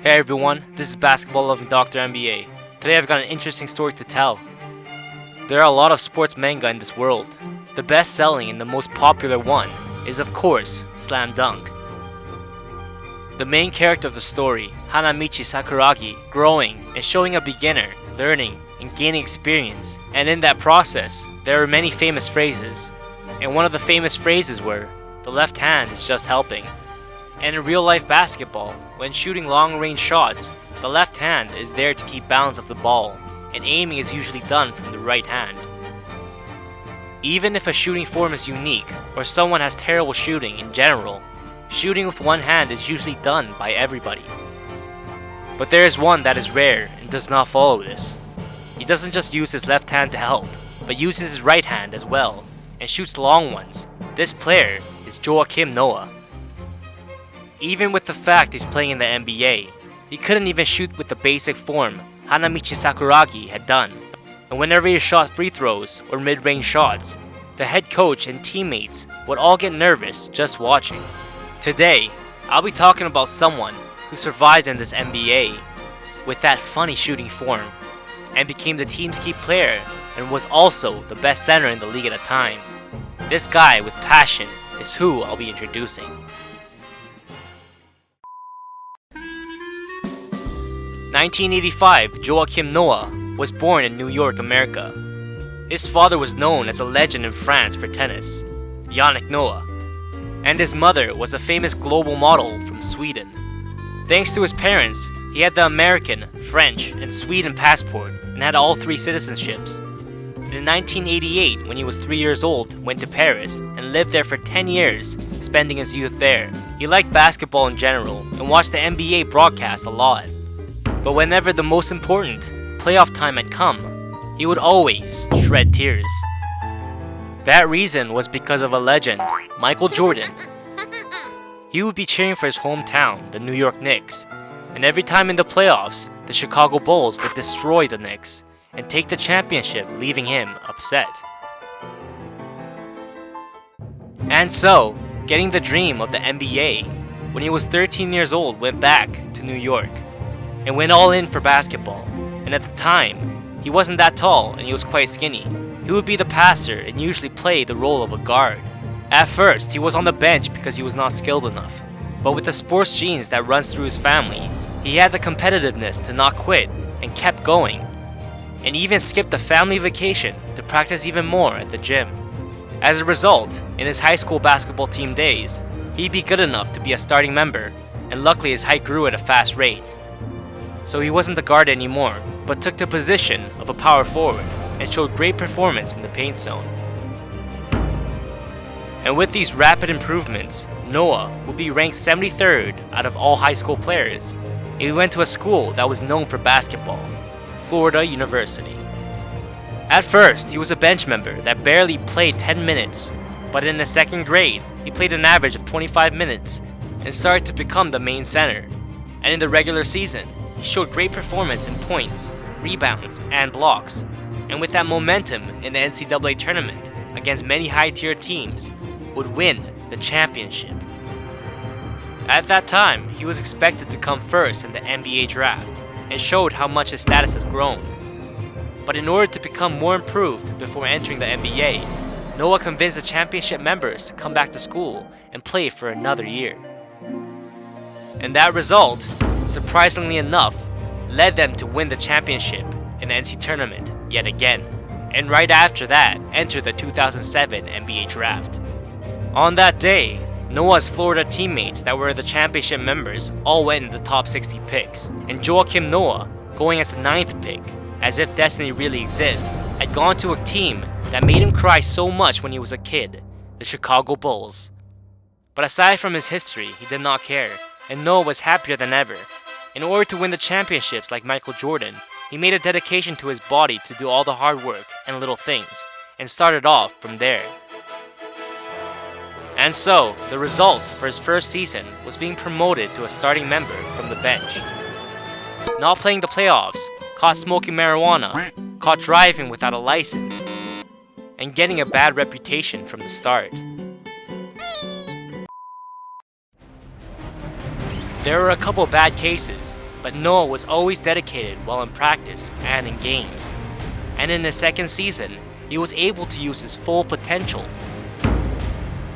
Hey everyone, this is Basketball Loving Dr. NBA. Today I've got an interesting story to tell. There are a lot of sports manga in this world. The best selling and the most popular one is of course Slam Dunk. The main character of the story, Hanamichi Sakuragi, growing and showing a beginner, learning and gaining experience, and in that process there are many famous phrases. And one of the famous phrases were, "The left hand is just helping." And in real life basketball, when shooting long range shots, the left hand is there to keep balance of the ball, and aiming is usually done from the right hand. Even if a shooting form is unique, or someone has terrible shooting in general, shooting with one hand is usually done by everybody. But there is one that is rare and does not follow this. He doesn't just use his left hand to help, but uses his right hand as well, and shoots long ones. This player is Joakim Noah. Even with the fact he's playing in the NBA, he couldn't even shoot with the basic form Hanamichi Sakuragi had done. And whenever he shot free throws or mid-range shots, the head coach and teammates would all get nervous just watching. Today, I'll be talking about someone who survived in this NBA with that funny shooting form and became the team's key player and was also the best center in the league at the time. This guy with passion is who I'll be introducing. 1985, Joakim Noah was born in New York, America. His father was known as a legend in France for tennis, Yannick Noah, and his mother was a famous global model from Sweden. Thanks to his parents, he had the American, French, and Sweden passport and had all three citizenships. And in 1988, when he was 3 years old, went to Paris and lived there for 10 years, spending his youth there. He liked basketball in general and watched the NBA broadcast a lot. But whenever the most important playoff time had come, he would always shed tears. That reason was because of a legend, Michael Jordan. He would be cheering for his hometown, the New York Knicks, and every time in the playoffs, the Chicago Bulls would destroy the Knicks and take the championship, leaving him upset. And so, getting the dream of the NBA, when he was 13 years old, went back to New York and went all in for basketball. And at the time, he wasn't that tall and he was quite skinny. He would be the passer and usually play the role of a guard. At first, he was on the bench because he was not skilled enough. But with the sports genes that runs through his family, he had the competitiveness to not quit and kept going. And even skipped a family vacation to practice even more at the gym. As a result, in his high school basketball team days, he'd be good enough to be a starting member, and luckily his height grew at a fast rate. So he wasn't the guard anymore, but took the position of a power forward and showed great performance in the paint zone. And with these rapid improvements, Noah would be ranked 73rd out of all high school players. He went to a school that was known for basketball, Florida University. At first, he was a bench member that barely played 10 minutes, but in the second grade, he played an average of 25 minutes and started to become the main center. And in the regular season, he showed great performance in points, rebounds, and blocks. And with that momentum in the NCAA tournament against many high-tier teams, would win the championship. At that time, he was expected to come first in the NBA draft and showed how much his status has grown. But in order to become more improved before entering the NBA, Noah convinced the championship members to come back to school and play for another year. And that result, surprisingly enough, led them to win the championship in the NCAA tournament yet again, and right after that, entered the 2007 NBA draft. On that day, Noah's Florida teammates that were the championship members all went in the top 60 picks, and Joakim Noah, going as the 9th pick, as if destiny really exists, had gone to a team that made him cry so much when he was a kid, the Chicago Bulls. But aside from his history, he did not care, and Noah was happier than ever. In order to win the championships like Michael Jordan, he made a dedication to his body to do all the hard work and little things, and started off from there. And so, the result for his first season was being promoted to a starting member from the bench. Not playing the playoffs, caught smoking marijuana, caught driving without a license, and getting a bad reputation from the start. There were a couple bad cases, but Noah was always dedicated while in practice and in games. And in his second season, he was able to use his full potential.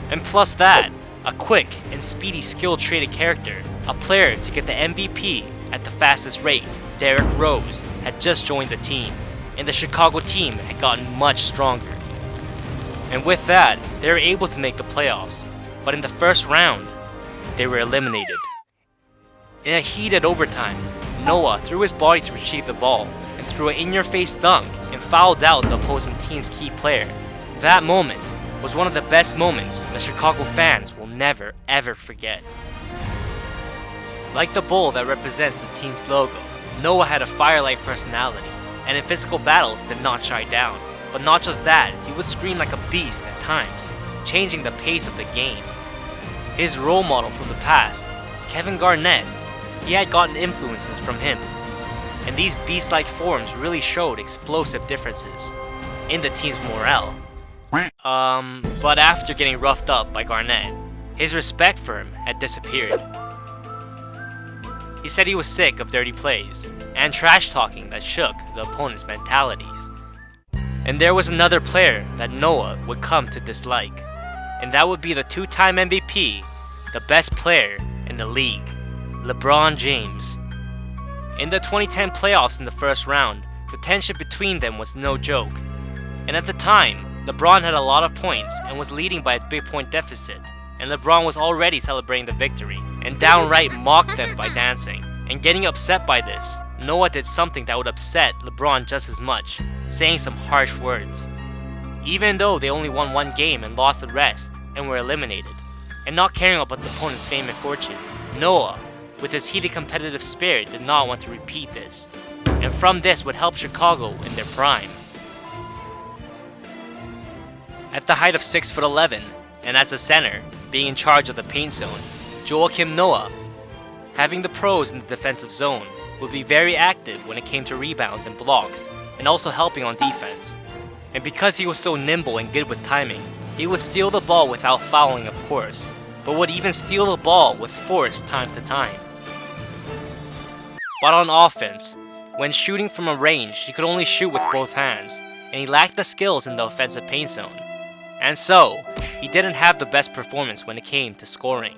And plus that, a quick and speedy skill-traded character, a player to get the MVP at the fastest rate, Derrick Rose, had just joined the team, and the Chicago team had gotten much stronger. And with that, they were able to make the playoffs, but in the first round, they were eliminated. In a heated overtime, Noah threw his body to retrieve the ball and threw an in-your-face dunk and fouled out the opposing team's key player. That moment was one of the best moments that Chicago fans will never ever forget. Like the bull that represents the team's logo, Noah had a fire-like personality, and in physical battles did not shy down. But not just that, he would scream like a beast at times, changing the pace of the game. His role model from the past, Kevin Garnett, he had gotten influences from him, and these beast-like forms really showed explosive differences in the team's morale. But after getting roughed up by Garnett, his respect for him had disappeared. He said he was sick of dirty plays and trash talking that shook the opponent's mentalities. And there was another player that Noah would come to dislike, and that would be the two-time MVP, the best player in the league, LeBron James. In the 2010 playoffs in the first round, the tension between them was no joke. And at the time, LeBron had a lot of points and was leading by a big point deficit, and LeBron was already celebrating the victory and downright mocked them by dancing. And getting upset by this, Noah did something that would upset LeBron just as much, saying some harsh words. Even though they only won one game and lost the rest and were eliminated, and not caring about the opponent's fame and fortune, Noah, with his heated competitive spirit, did not want to repeat this, and from this would help Chicago in their prime. At the height of 6'11", and as a center, being in charge of the paint zone, Joakim Noah, having the pros in the defensive zone, would be very active when it came to rebounds and blocks, and also helping on defense. And because he was so nimble and good with timing, he would steal the ball without fouling, of course, but would even steal the ball with force time to time. But on offense, when shooting from a range, he could only shoot with both hands, and he lacked the skills in the offensive paint zone. And so, he didn't have the best performance when it came to scoring.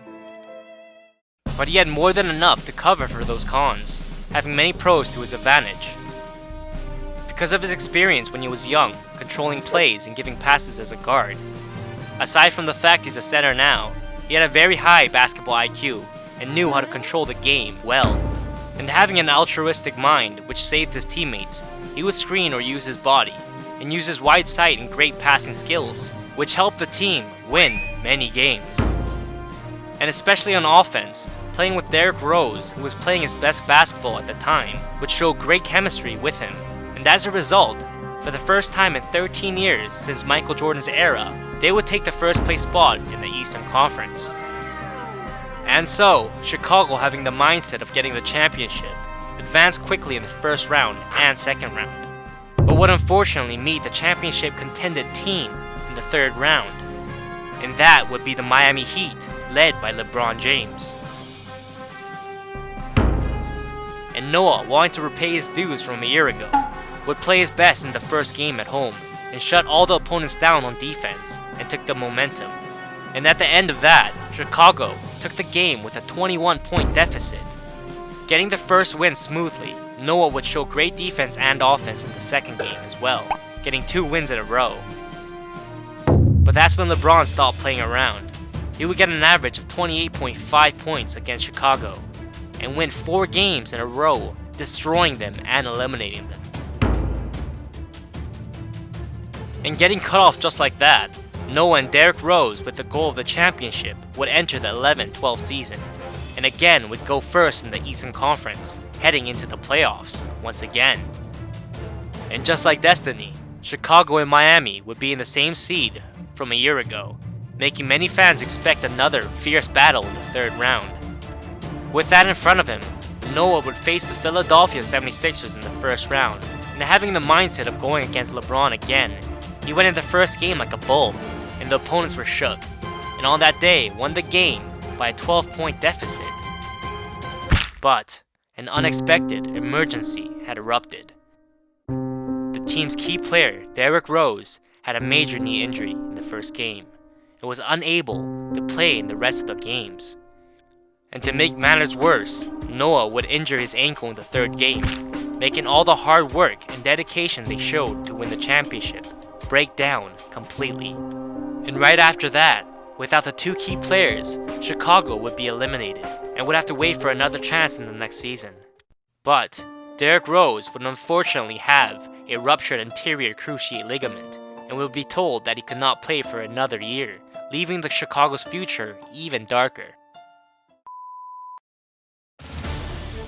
But he had more than enough to cover for those cons, having many pros to his advantage. Because of his experience when he was young, controlling plays and giving passes as a guard. Aside from the fact he's a center now, he had a very high basketball IQ and knew how to control the game well. And having an altruistic mind which saved his teammates, he would screen or use his body, and use his wide sight and great passing skills, which helped the team win many games. And especially on offense, playing with Derrick Rose, who was playing his best basketball at the time, would show great chemistry with him. And as a result, for the first time in 13 years since Michael Jordan's era, they would take the first place spot in the Eastern Conference. And so, Chicago, having the mindset of getting the championship, advanced quickly in the first round and second round, but would unfortunately meet the championship contended team in the third round, and that would be the Miami Heat, led by LeBron James. And Noah, wanting to repay his dues from a year ago, would play his best in the first game at home and shut all the opponents down on defense and took the momentum. And at the end of that, Chicago took the game with a 21-point deficit. Getting the first win smoothly, Noah would show great defense and offense in the second game as well, getting 2 wins in a row. But that's when LeBron stopped playing around. He would get an average of 28.5 points against Chicago, and win 4 games in a row, destroying them and eliminating them. And getting cut off just like that, Noah and Derrick Rose, with the goal of the championship, would enter the 11-12 season, and again would go first in the Eastern Conference, heading into the playoffs once again. And just like destiny, Chicago and Miami would be in the same seed from a year ago, making many fans expect another fierce battle in the third round. With that in front of him, Noah would face the Philadelphia 76ers in the first round, and having the mindset of going against LeBron again, he went in the first game like a bull, and the opponents were shook, and on that day won the game by a 12-point deficit. But an unexpected emergency had erupted. The team's key player, Derrick Rose, had a major knee injury in the first game and was unable to play in the rest of the games. And to make matters worse, Noah would injure his ankle in the third game, making all the hard work and dedication they showed to win the championship break down completely. And right after that, without the two key players, Chicago would be eliminated and would have to wait for another chance in the next season. But Derrick Rose would unfortunately have a ruptured anterior cruciate ligament and would be told that he could not play for another year, leaving the Chicago's future even darker.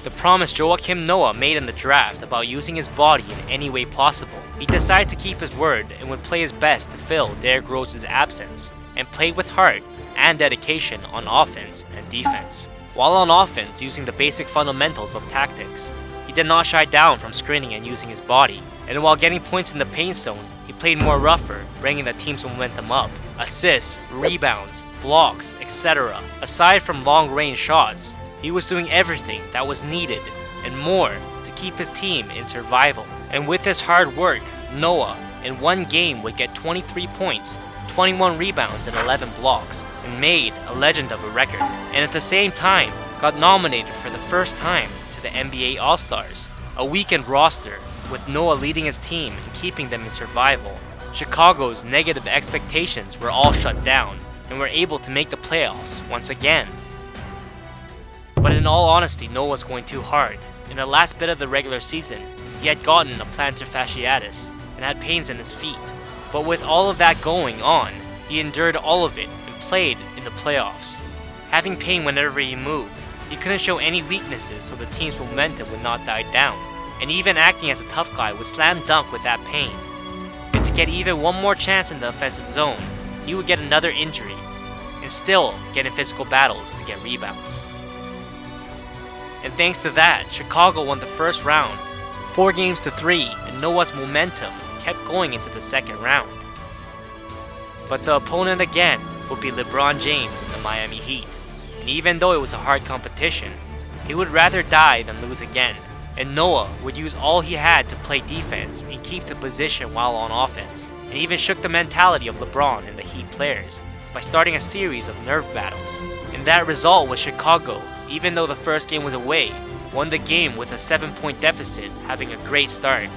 The promise Joakim Noah made in the draft about using his body in any way possible, he decided to keep his word and would play his best to fill Derrick Rose's absence, and played with heart and dedication on offense and defense. While on offense, using the basic fundamentals of tactics, he did not shy down from screening and using his body, and while getting points in the paint zone, he played more rougher, bringing the team's momentum up. Assists, rebounds, blocks, etc. Aside from long-range shots, he was doing everything that was needed and more to keep his team in survival. And with his hard work, Noah in one game would get 23 points, 21 rebounds and 11 blocks, and made a legend of a record. And at the same time, got nominated for the first time to the NBA All-Stars, a weekend roster with Noah leading his team and keeping them in survival. Chicago's negative expectations were all shut down and were able to make the playoffs once again. But in all honesty, Noah was going too hard. In the last bit of the regular season, he had gotten a plantar fasciitis and had pains in his feet. But with all of that going on, he endured all of it and played in the playoffs. Having pain whenever he moved, he couldn't show any weaknesses so the team's momentum would not die down. And even acting as a tough guy would slam dunk with that pain. And to get even one more chance in the offensive zone, he would get another injury and still get in physical battles to get rebounds. And thanks to that, Chicago won the first round, 4-3, and Noah's momentum kept going into the second round. But the opponent again would be LeBron James and the Miami Heat. And even though it was a hard competition, he would rather die than lose again. And Noah would use all he had to play defense and keep the position while on offense, and even shook the mentality of LeBron and the Heat players by starting a series of nerve battles. And that result was Chicago, even though the first game was away, won the game with a 7-point deficit, having a great start.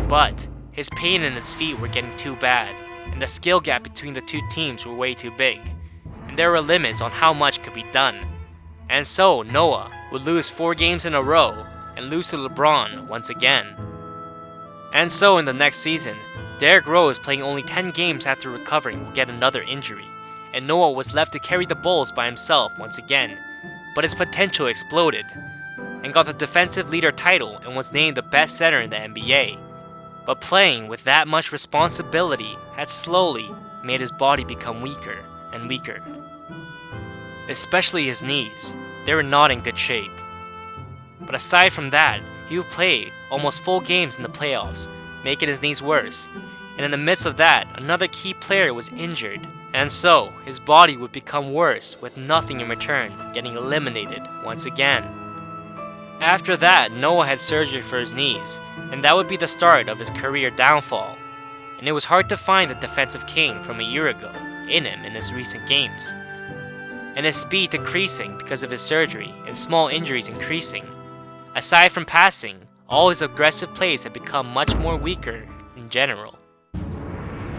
But his pain in his feet were getting too bad, and the skill gap between the two teams were way too big, and there were limits on how much could be done. And so Noah would lose 4 games in a row and lose to LeBron once again. And so in the next season, Derrick Rose, playing only 10 games after recovering, would get another injury, and Noah was left to carry the Bulls by himself once again. But his potential exploded, and got the defensive leader title and was named the best center in the NBA. But playing with that much responsibility had slowly made his body become weaker and weaker. Especially his knees, they were not in good shape. But aside from that, he would play almost full games in the playoffs, making his knees worse. And in the midst of that, another key player was injured. And so, his body would become worse with nothing in return, getting eliminated once again. After that, Noah had surgery for his knees, and that would be the start of his career downfall. And it was hard to find the defensive king from a year ago in him in his recent games. And his speed decreasing because of his surgery and small injuries increasing. Aside from passing, all his aggressive plays had become much more weaker in general.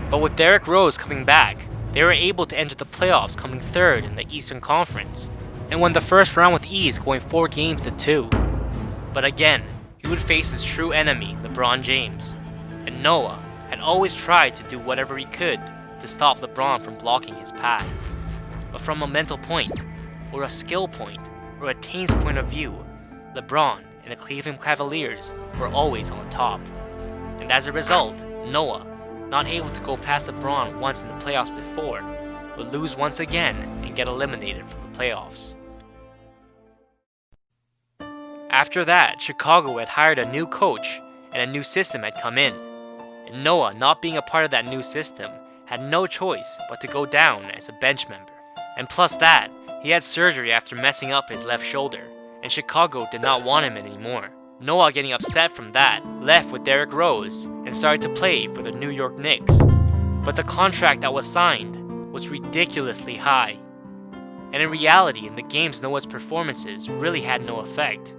But with Derrick Rose coming back, they were able to enter the playoffs, coming third in the Eastern Conference, and won the first round with ease, going 4-2. But again, he would face his true enemy, LeBron James, and Noah had always tried to do whatever he could to stop LeBron from blocking his path. But from a mental point, or a skill point, or a team's point of view, LeBron and the Cleveland Cavaliers were always on top. And as a result, Noah, not able to go past LeBron once in the playoffs before, would lose once again and get eliminated from the playoffs. After that, Chicago had hired a new coach and a new system had come in, and Noah, not being a part of that new system, had no choice but to go down as a bench member. And plus that, he had surgery after messing up his left shoulder, and Chicago did not want him anymore. Noah, getting upset from that, left with Derrick Rose and started to play for the New York Knicks. But the contract that was signed was ridiculously high. And in reality, in the games, Noah's performances really had no effect.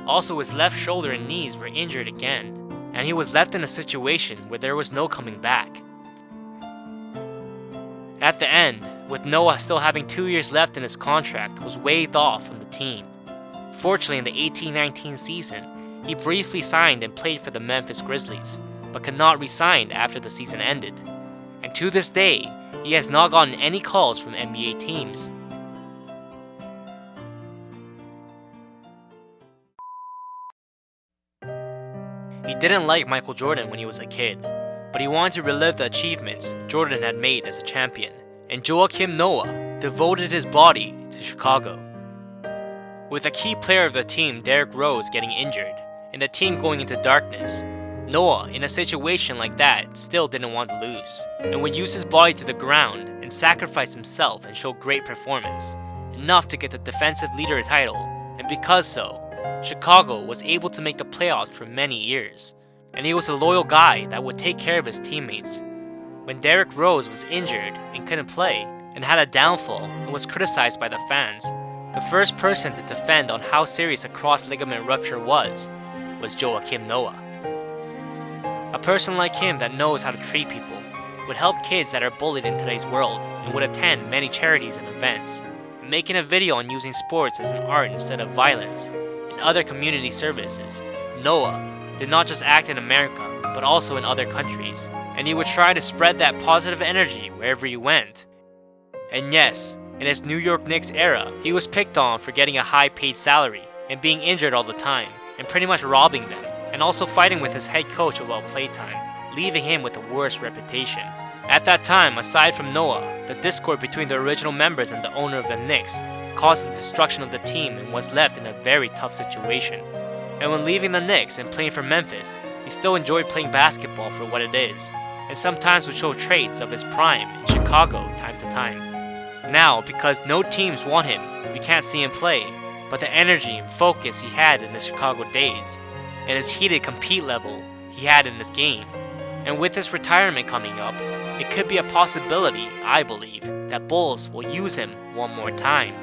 Also, his left shoulder and knees were injured again, and he was left in a situation where there was no coming back. At the end, with Noah still having 2 years left in his contract, was waived off from the team. Fortunately, in the 18-19 season, he briefly signed and played for the Memphis Grizzlies, but could not re-sign after the season ended. And to this day, he has not gotten any calls from NBA teams. He didn't like Michael Jordan when he was a kid, but he wanted to relive the achievements Jordan had made as a champion, and Joakim Noah devoted his body to Chicago. With a key player of the team, Derrick Rose, getting injured, and the team going into darkness, Noah, in a situation like that, still didn't want to lose, and would use his body to the ground and sacrifice himself and show great performance, enough to get the defensive leader title, and because so, Chicago was able to make the playoffs for many years, and he was a loyal guy that would take care of his teammates. When Derrick Rose was injured and couldn't play, and had a downfall and was criticized by the fans, the first person to defend on how serious a cross-ligament rupture was Joakim Noah. A person like him that knows how to treat people, would help kids that are bullied in today's world, and would attend many charities and events, making a video on using sports as an art instead of violence, and other community services. Noah did not just act in America, but also in other countries, and he would try to spread that positive energy wherever he went. And yes, in his New York Knicks era, he was picked on for getting a high-paid salary and being injured all the time, and pretty much robbing them, and also fighting with his head coach about playtime, leaving him with a worse reputation. At that time, aside from Noah, the discord between the original members and the owner of the Knicks caused the destruction of the team and was left in a very tough situation. And when leaving the Knicks and playing for Memphis, he still enjoyed playing basketball for what it is, and sometimes would show traits of his prime in Chicago time to time. Now, because no teams want him, we can't see him play, but the energy and focus he had in the Chicago days, and his heated compete level he had in his game, and with his retirement coming up, it could be a possibility, I believe, that Bulls will use him one more time.